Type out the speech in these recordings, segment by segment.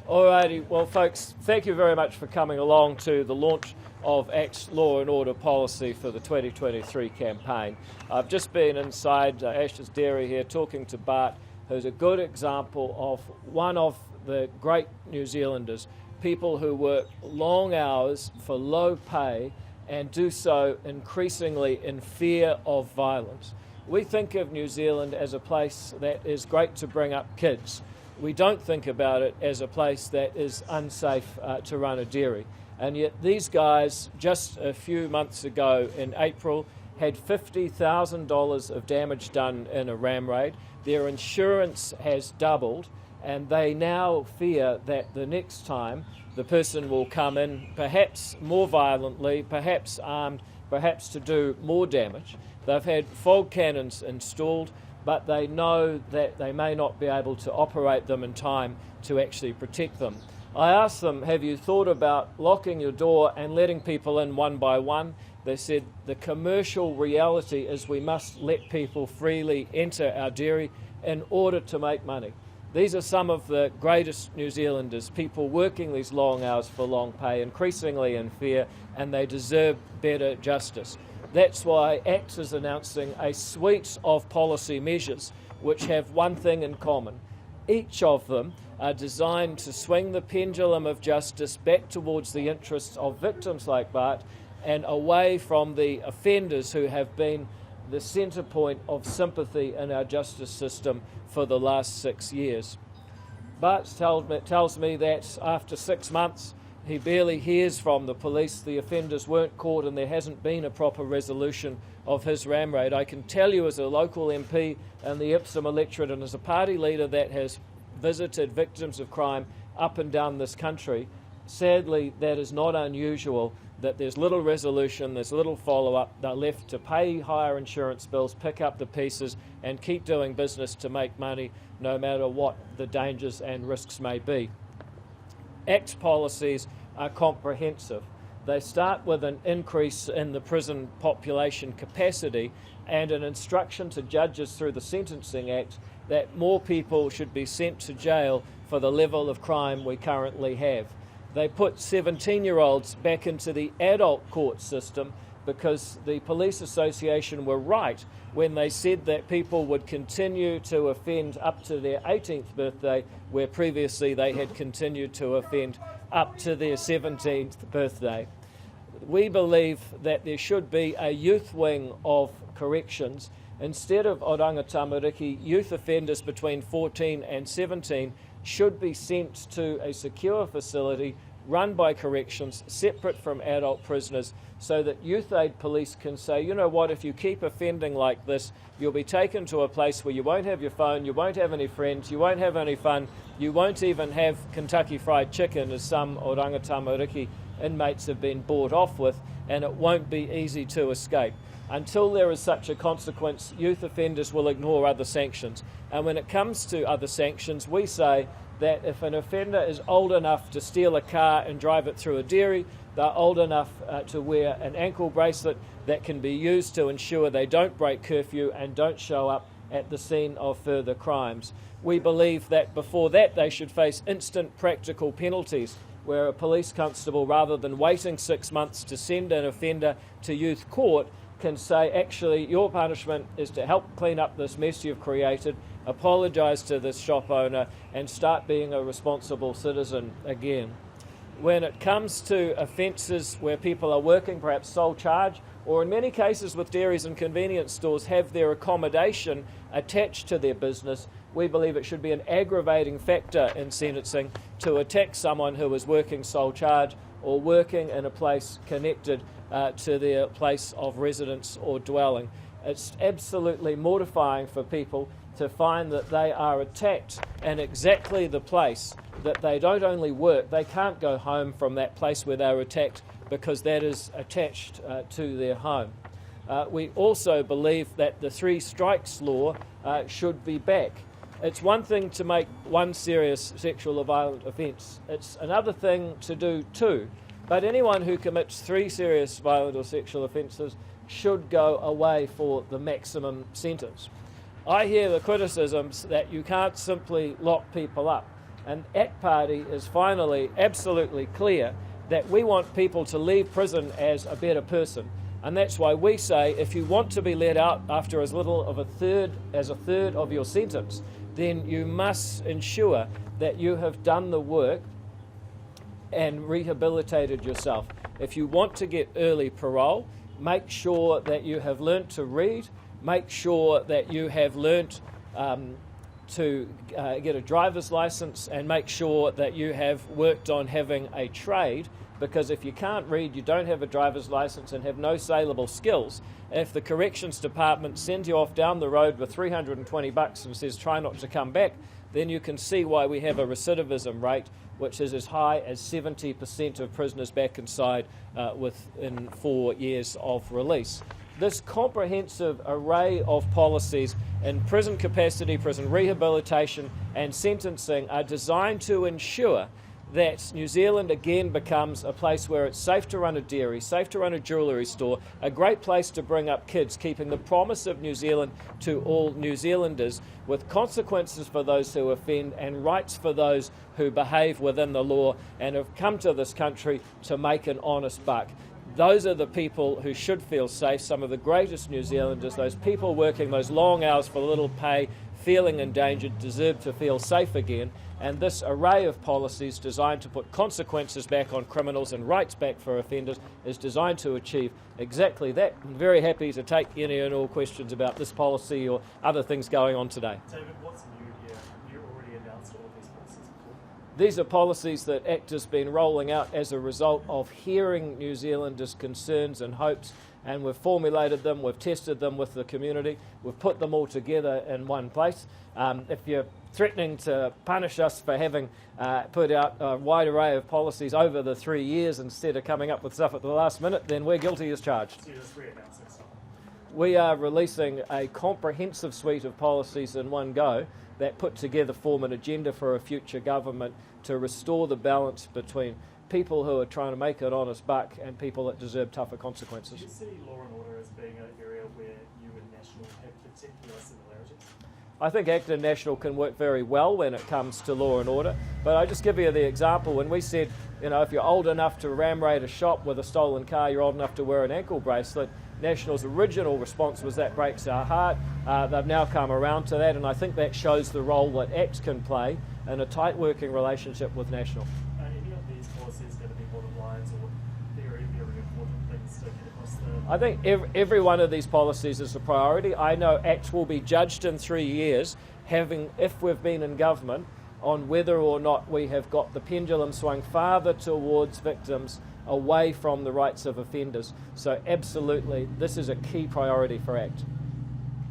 Alrighty, well folks, thank you very much for coming along to the launch of ACT's Law and Order policy for the 2023 campaign. I've just been inside Ash's Dairy here talking to Bart, who's a good example of one of the great New Zealanders, people who work long hours for low pay and do so increasingly in fear of violence. We think of New Zealand as a place that is great to bring up kids. We don't think about it as a place that is unsafe to run a dairy. And yet these guys, just a few months ago in April, had $50,000 of damage done in a ram raid. Their insurance has doubled, and they now fear that the next time the person will come in, perhaps more violently, perhaps armed, perhaps to do more damage. They've had fog cannons installed, but they know that they may not be able to operate them in time to actually protect them. I asked them, have you thought about locking your door and letting people in one by one? They said the commercial reality is we must let people freely enter our dairy in order to make money. These are some of the greatest New Zealanders, people working these long hours for long pay, increasingly in fear, and they deserve better justice. That's why ACT is announcing a suite of policy measures which have one thing in common. Each of them are designed to swing the pendulum of justice back towards the interests of victims like Bart and away from the offenders who have been the centre point of sympathy in our justice system for the last 6 years. Bart tells me that after 6 months, he barely hears from the police. The offenders weren't caught and there hasn't been a proper resolution of his ram raid. I can tell you as a local MP in the Ipsum electorate and as a party leader that has visited victims of crime up and down this country, sadly that is not unusual, that there's little resolution, there's little follow-up. They're left to pay higher insurance bills, pick up the pieces and keep doing business to make money no matter what the dangers and risks may be. ACT policies are comprehensive. They start with an increase in the prison population capacity and an instruction to judges through the Sentencing Act that more people should be sent to jail for the level of crime we currently have. They put 17-year-olds back into the adult court system because the Police Association were right when they said that people would continue to offend up to their 18th birthday, where previously they had continued to offend up to their 17th birthday. We believe that there should be a youth wing of corrections. Instead of Oranga Tamariki, youth offenders between 14 and 17 should be sent to a secure facility run by corrections, separate from adult prisoners, so that youth aid police can say, you know what, if you keep offending like this, you'll be taken to a place where you won't have your phone, you won't have any friends, you won't have any fun, you won't even have Kentucky Fried Chicken, as some Oranga Tamariki inmates have been bought off with, and it won't be easy to escape. Until there is such a consequence, youth offenders will ignore other sanctions. And when it comes to other sanctions, we say that if an offender is old enough to steal a car and drive it through a dairy, they're old enough to wear an ankle bracelet that can be used to ensure they don't break curfew and don't show up at the scene of further crimes. We believe that before that they should face instant practical penalties, where a police constable, rather than waiting 6 months to send an offender to youth court, can say, actually, your punishment is to help clean up this mess you've created, apologise to this shop owner and start being a responsible citizen again. When it comes to offences where people are working, perhaps sole charge, or in many cases with dairies and convenience stores have their accommodation attached to their business, we believe it should be an aggravating factor in sentencing to attack someone who is working sole charge or working in a place connected to their place of residence or dwelling. It's absolutely mortifying for people to find that they are attacked in exactly the place that they don't only work, they can't go home from that place where they were attacked because that is attached to their home. We also believe that the 3 strikes law should be back. It's one thing to make one serious sexual or violent offence. It's another thing to do 2. But anyone who commits 3 serious violent or sexual offences should go away for the maximum sentence. I hear the criticisms that you can't simply lock people up. And ACT Party is finally absolutely clear that we want people to leave prison as a better person. And that's why we say if you want to be let out after as little of a third of your sentence, then you must ensure that you have done the work and rehabilitated yourself. If you want to get early parole, make sure that you have learnt to read, make sure that you have learnt to get a driver's license, and make sure that you have worked on having a trade, because if you can't read, you don't have a driver's license and have no saleable skills, if the corrections department sends you off down the road with $320 and says try not to come back, then you can see why we have a recidivism rate which is as high as 70% of prisoners back inside within 4 years of release. This comprehensive array of policies in prison capacity, prison rehabilitation and sentencing are designed to ensure that New Zealand again becomes a place where it's safe to run a dairy, safe to run a jewellery store, a great place to bring up kids, keeping the promise of New Zealand to all New Zealanders, with consequences for those who offend and rights for those who behave within the law and have come to this country to make an honest buck. Those are the people who should feel safe, some of the greatest New Zealanders, those people working those long hours for little pay, feeling endangered, deserve to feel safe again. And this array of policies designed to put consequences back on criminals and rights back for offenders is designed to achieve exactly that. I'm very happy to take any and all questions about this policy or other things going on today. David, what's new here? You already announced all of these policies before. These are policies that ACT has been rolling out as a result of hearing New Zealanders' concerns and hopes, and we've formulated them, we've tested them with the community, we've put them all together in one place. If you're threatening to punish us for having put out a wide array of policies over the 3 years instead of coming up with stuff at the last minute, then we're guilty as charged. So you're just re-announcing stuff. We are releasing a comprehensive suite of policies in one go that put together form an agenda for a future government to restore the balance between people who are trying to make an honest buck and people that deserve tougher consequences. Do you see law and order as being an area where you and National have particular similarities? I think ACT and National can work very well when it comes to law and order, but I'll just give you the example. When we said, if you're old enough to ram raid a shop with a stolen car, you're old enough to wear an ankle bracelet, National's original response was that breaks our heart. They've now come around to that, and I think that shows the role that ACT can play in a tight working relationship with National. Are any of these policies going to be bottom lines or very, very important things to get across the... I think every one of these policies is a priority. I know ACT will be judged in 3 years, if we've been in government, on whether or not we have got the pendulum swung farther towards victims away from the rights of offenders. So absolutely, this is a key priority for ACT.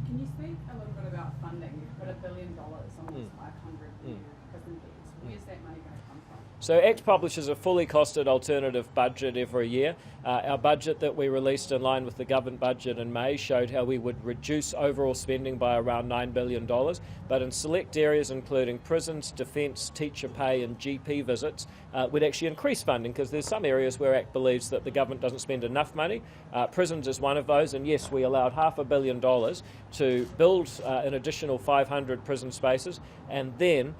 Can you speak a little bit about funding? You've put $1 billion on these 500 new prison beds. Where's that money going to come from? So ACT publishes a fully costed alternative budget every year. Our budget that we released in line with the government budget in May showed how we would reduce overall spending by around $9 billion, but in select areas including prisons, defence, teacher pay and GP visits, we'd actually increase funding because there's some areas where ACT believes that the government doesn't spend enough money. Prisons is one of those, and yes, we allowed $500 million to build an additional 500 prison spaces and then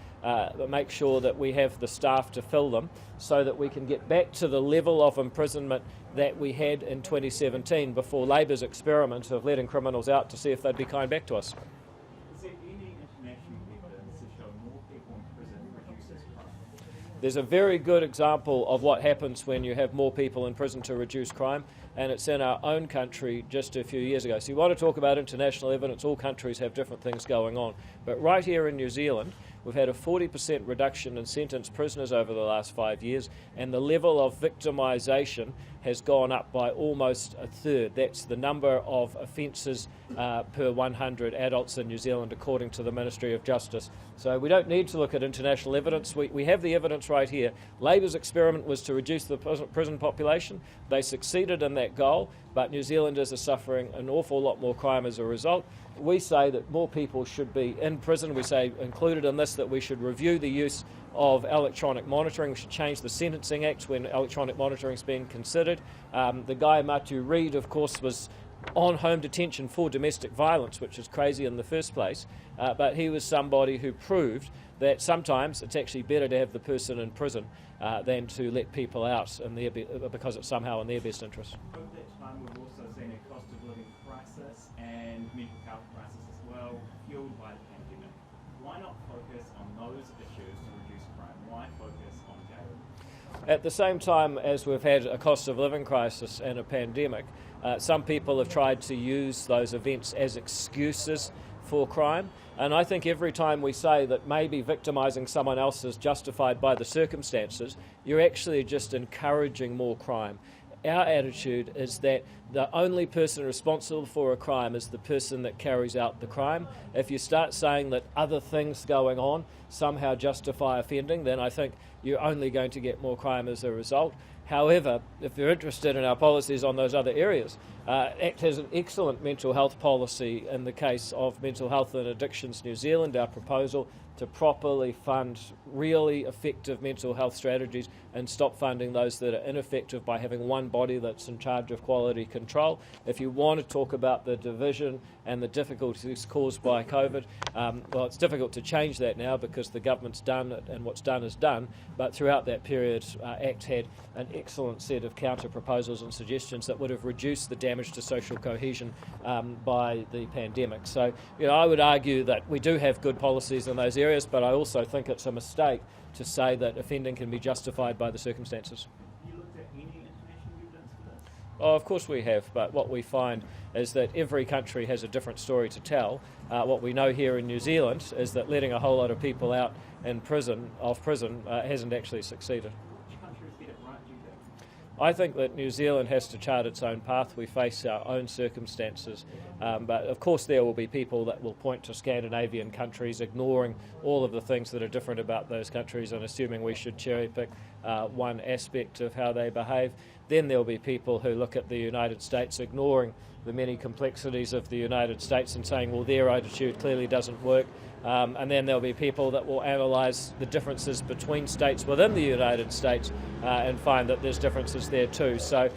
make sure that we have the staff to fill them so that we can get back to the level of imprisonment that we had in 2017 before Labor's experiment of letting criminals out to see if they'd be kind back to us. Is there any international evidence to show more people in prison reduces crime? There's a very good example of what happens when you have more people in prison to reduce crime, and it's in our own country just a few years ago. So you want to talk about international evidence, all countries have different things going on. But right here in New Zealand, we've had a 40% reduction in sentenced prisoners over the last 5 years, and the level of victimisation has gone up by almost a third. That's the number of offences per 100 adults in New Zealand, according to the Ministry of Justice. So we don't need to look at international evidence. We have the evidence right here. Labor's experiment was to reduce the prison population. They succeeded in that goal, but New Zealanders are suffering an awful lot more crime as a result. We say that more people should be in prison. We say, included in this, that we should review the use of electronic monitoring. We should change the Sentencing Act when electronic monitoring is being considered. The guy, Matthew Reid, of course, was on home detention for domestic violence, which is crazy in the first place, but he was somebody who proved that sometimes it's actually better to have the person in prison than to let people out because it's somehow in their best interest. Over that time, we've also seen a cost of living crisis and mental health crisis as well, fueled by the pandemic. Why not focus on those issues to reduce crime? Why focus on jail? At the same time as we've had a cost of living crisis and a pandemic, some people have tried to use those events as excuses for crime. And I think every time we say that maybe victimising someone else is justified by the circumstances, you're actually just encouraging more crime. Our attitude is that the only person responsible for a crime is the person that carries out the crime. If you start saying that other things going on somehow justify offending, then I think you're only going to get more crime as a result. However, if you're interested in our policies on those other areas, ACT has an excellent mental health policy in the case of Mental Health and Addictions New Zealand. Our proposal to properly fund really effective mental health strategies and stop funding those that are ineffective by having one body that's in charge of quality control. If you want to talk about the division and the difficulties caused by COVID, well, it's difficult to change that now because the government's done it and what's done is done. But throughout that period, ACT had an excellent set of counter proposals and suggestions that would have reduced the damage to social cohesion by the pandemic. So, I would argue that we do have good policies in those areas, but I also think it's a mistake to say that offending can be justified by the circumstances. You looked at any international evidence for this? Oh, of course we have, but what we find is that every country has a different story to tell. What we know here in New Zealand is that letting a whole lot of people out in prison hasn't actually succeeded. Which countries get it right, do you think? I think that New Zealand has to chart its own path. We face our own circumstances. But of course there will be people that will point to Scandinavian countries, ignoring all of the things that are different about those countries and assuming we should cherry pick one aspect of how they behave. Then there will be people who look at the United States, ignoring the many complexities of the United States and saying, well, their attitude clearly doesn't work. And then there'll be people that will analyse the differences between states within the United States and find that there's differences there too. So,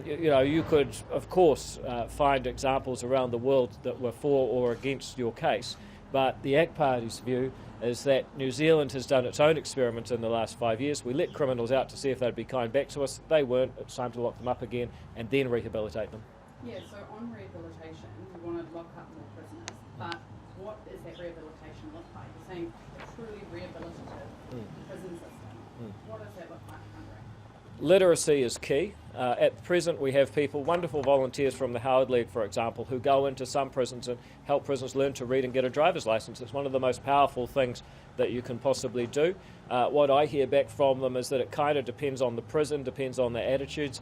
you could, of course, find examples around the world that were for or against your case. But the ACT Party's view is that New Zealand has done its own experiment in the last 5 years. We let criminals out to see if they'd be kind back to us. They weren't. It's time to lock them up again and then rehabilitate them. Yeah, so on rehabilitation, we want to lock up more prisoners, but what does that rehabilitation look like? You're saying a truly rehabilitative prison system. What does that look like in Hungary? Literacy is key. At present, we have people, wonderful volunteers from the Howard League, for example, who go into some prisons and help prisoners learn to read and get a driver's license. It's one of the most powerful things that you can possibly do. What I hear back from them is that it kind of depends on the prison, depends on their attitudes.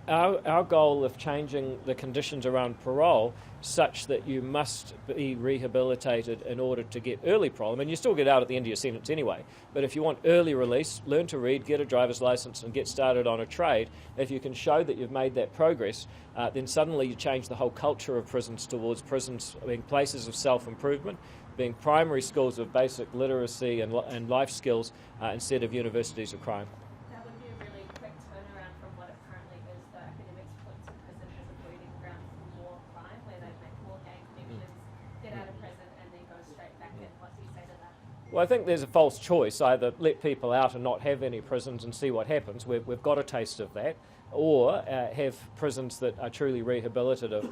Our goal of changing the conditions around parole such that you must be rehabilitated in order to get early parole. I mean, you still get out at the end of your sentence anyway, but if you want early release, learn to read, get a driver's license and get started on a trade, if you can show that you've made that progress, then suddenly you change the whole culture of prisons towards prisons being places of self-improvement, being primary schools of basic literacy and life skills instead of universities of crime. That would be a really quick turnaround from what it currently is. The academics point to prison as a breeding ground for more crime, where they make more gang connections, get out of prison, and then go straight back in. What do you say to that? Well, I think there's a false choice. Either let people out and not have any prisons and see what happens. We've got a taste of that. Or have prisons that are truly rehabilitative.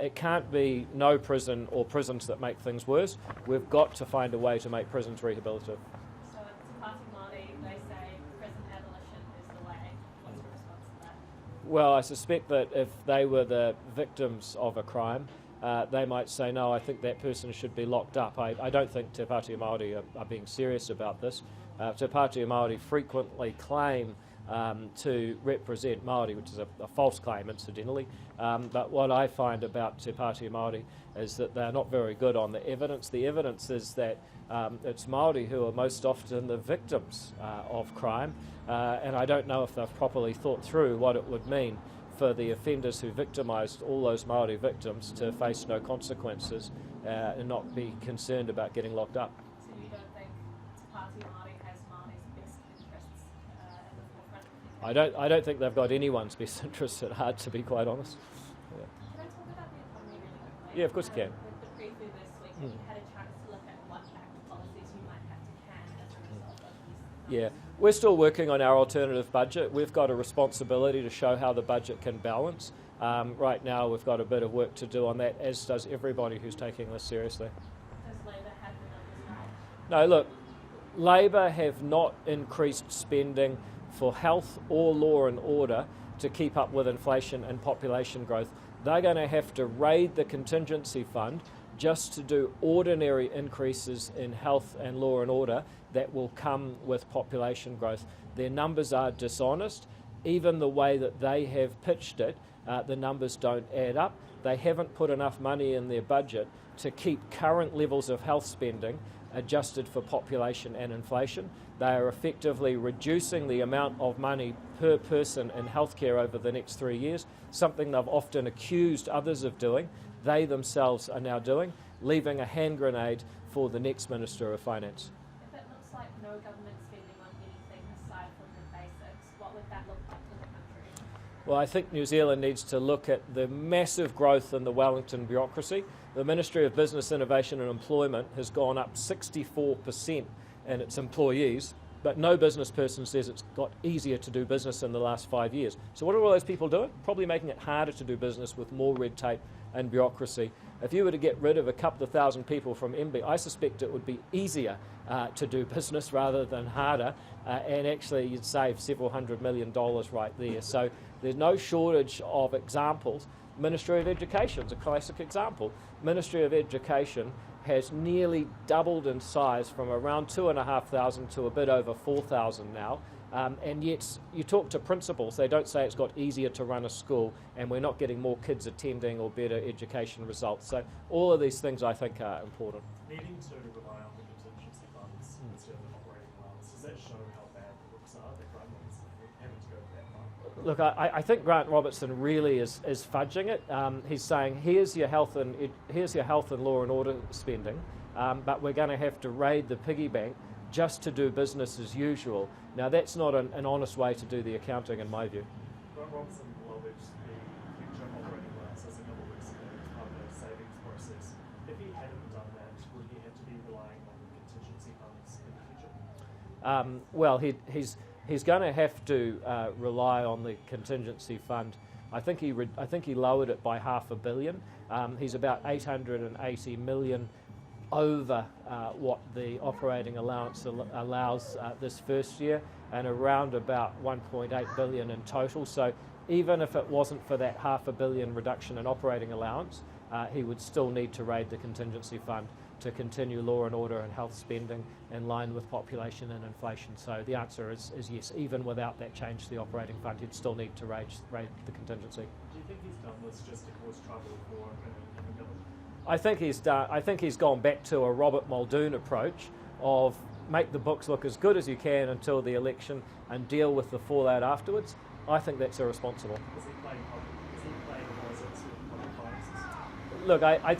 It can't be no prison or prisons that make things worse. We've got to find a way to make prisons rehabilitative. So to Party Māori, they say prison abolition is the way. What's your response to that? Well, I suspect that if they were the victims of a crime, they might say, no, I think that person should be locked up. I don't think Te Pāti Māori are being serious about this. Te Pāti Māori frequently claim to represent Māori, which is a false claim, incidentally. But what I find about Te Pāti Māori is that they're not very good on the evidence. The evidence is that it's Māori who are most often the victims of crime, and I don't know if they've properly thought through what it would mean for the offenders who victimised all those Māori victims to face no consequences and not be concerned about getting locked up. So you don't think Te Pāti Māori has Māori's best interests at the forefront? I don't think they've got anyone's best interests at heart, to be quite honest. Yeah. Can I talk about the economy really quickly? Yeah, of course you can. With the preview this week, have you had a chance to look at what ACT policies you might have to can Yeah, we're still working on our alternative budget. We've got a responsibility to show how the budget can balance. Right now we've got a bit of work to do on that, as does everybody who's taking this seriously. Does Labor have the numbers right? No, look, Labor have not increased spending for health or law and order to keep up with inflation and population growth. They're going to have to raid the contingency fund just to do ordinary increases in health and law and order that will come with population growth. Their numbers are dishonest. Even the way that they have pitched it, the numbers don't add up. They haven't put enough money in their budget to keep current levels of health spending adjusted for population and inflation. They are effectively reducing the amount of money per person in healthcare over the next 3 years, something they've often accused others of doing. They themselves are now doing, leaving a hand grenade for the next Minister of Finance. If it looks like no government spending on anything aside from the basics, what would that look like for the country? Well, I think New Zealand needs to look at the massive growth in the Wellington bureaucracy. The Ministry of Business, Innovation and Employment has gone up 64% in its employees, but no business person says it's got easier to do business in the last 5 years. So what are all those people doing? Probably making it harder to do business with more red tape and bureaucracy. If you were to get rid of a couple of thousand people from MB, I suspect it would be easier to do business rather than harder, and actually you'd save several $100 million right there. So there's no shortage of examples. Ministry of Education is a classic example. Ministry of Education has nearly doubled in size from around 2,500 to a bit over 4,000 now. And yet you talk to principals, they don't say it's got easier to run a school and we're not getting more kids attending or better education results. So all of these things I think are important. Needing to rely on the contingency funds instead of an operating allowance, does that show how bad the books are that Grant Robertson having to go that far? Look, I think Grant Robertson really is fudging it. He's saying here's your health and law and order spending, but we're going to have to raid the piggy bank just to do business as usual. Now that's not an honest way to do the accounting in my view. Grant Robertson lobbied the future operating allowances a couple of weeks ago as part of the savings process. If he hadn't done that, would he have to be relying on the contingency funds in the future? Well, he's going to have to rely on the contingency fund. I think he lowered it by $500 million. He's about 880 million over what the operating allowance allows this first year, and around about 1.8 billion in total. So even if it wasn't for that $500 million reduction in operating allowance, he would still need to raid the contingency fund to continue law and order and health spending in line with population and inflation. So the answer is yes. Even without that change to the operating fund, he'd still need to raid the contingency. Do you think he's done this just to cause trouble for the government? I think he's gone back to a Robert Muldoon approach of make the books look as good as you can until the election and deal with the fallout afterwards. I think that's irresponsible. Is he playing politics with public finances? Look, I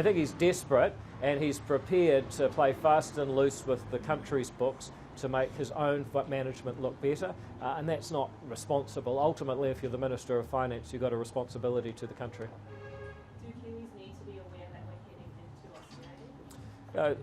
think he's desperate, and he's prepared to play fast and loose with the country's books to make his own management look better, and that's not responsible. Ultimately, if you're the Minister of Finance, you've got a responsibility to the country. Do Kiwis need to be aware that we're heading into austerity?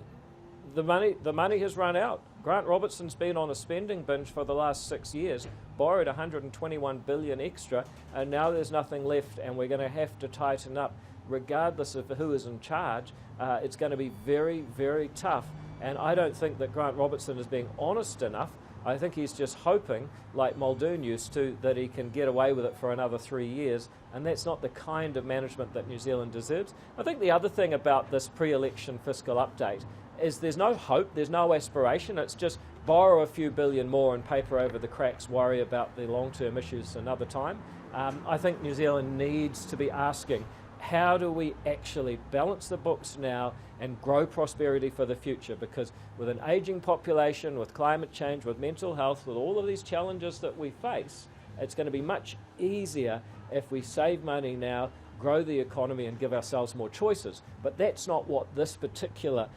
The money has run out. Grant Robertson's been on a spending binge for the last 6 years, borrowed 121 billion extra, and now there's nothing left, and we're going to have to tighten up. Regardless of who is in charge, it's going to be very, very tough. And I don't think that Grant Robertson is being honest enough. I think he's just hoping, like Muldoon used to, that he can get away with it for another 3 years, and that's not the kind of management that New Zealand deserves. I think the other thing about this pre-election fiscal update is there's no hope, there's no aspiration. It's just borrow a few billion more and paper over the cracks, worry about the long-term issues another time. I think New Zealand needs to be asking, how do we actually balance the books now and grow prosperity for the future? Because with an ageing population, with climate change, with mental health, with all of these challenges that we face, it's going to be much easier if we save money now, grow the economy and give ourselves more choices. But that's not what this particular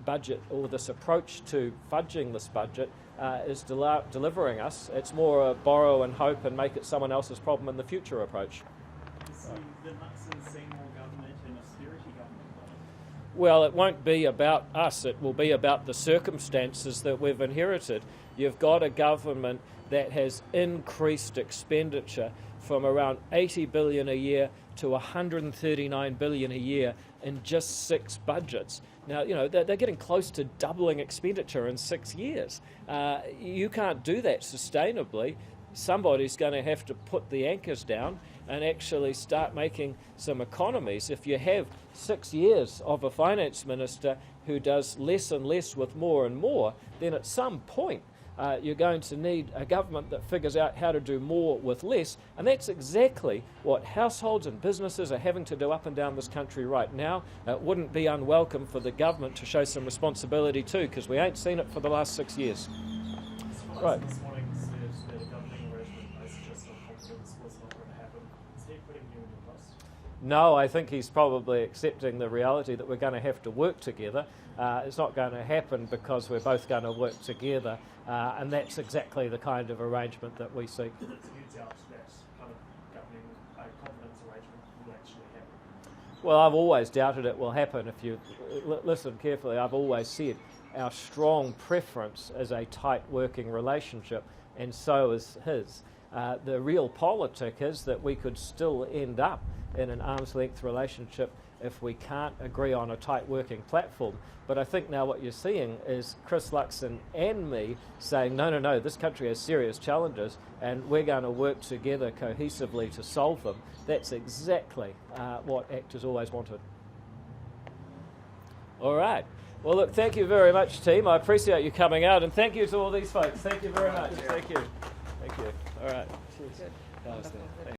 budget or this approach to fudging this budget is delivering us. It's more a borrow and hope and make it someone else's problem in the future approach. The Seymour government and austerity government? Well, it won't be about us. It will be about the circumstances that we've inherited. You've got a government that has increased expenditure from around 80 billion a year to 139 billion a year in just 6 budgets. Now, they're getting close to doubling expenditure in 6 years. You can't do that sustainably. Somebody's going to have to put the anchors down and actually start making some economies. If you have 6 years of a finance minister who does less and less with more and more, then at some point you're going to need a government that figures out how to do more with less, and that's exactly what households and businesses are having to do up and down this country right now. It wouldn't be unwelcome for the government to show some responsibility too, because we ain't seen it for the last 6 years. Right. This morning said that a governing arrangement based just on confidence was not going to happen. Is he putting you in your post? No, I think he's probably accepting the reality that we're going to have to work together. It's not going to happen because we're both going to work together, and that's exactly the kind of arrangement that we seek. Do you doubt that kind of governing confidence arrangement will actually happen? Well, I've always doubted it will happen. If you listen carefully, I've always said our strong preference is a tight working relationship, and so is his. The real politic is that we could still end up in an arm's length relationship if we can't agree on a tight working platform. But I think now what you're seeing is Chris Luxon and me saying, no, this country has serious challenges and we're going to work together cohesively to solve them. That's exactly what ACT has always wanted. All right. Well, look, thank you very much, team. I appreciate you coming out, and thank you to all these folks. Thank you very much. Thank you. Thank you. All right. Cheers. Good.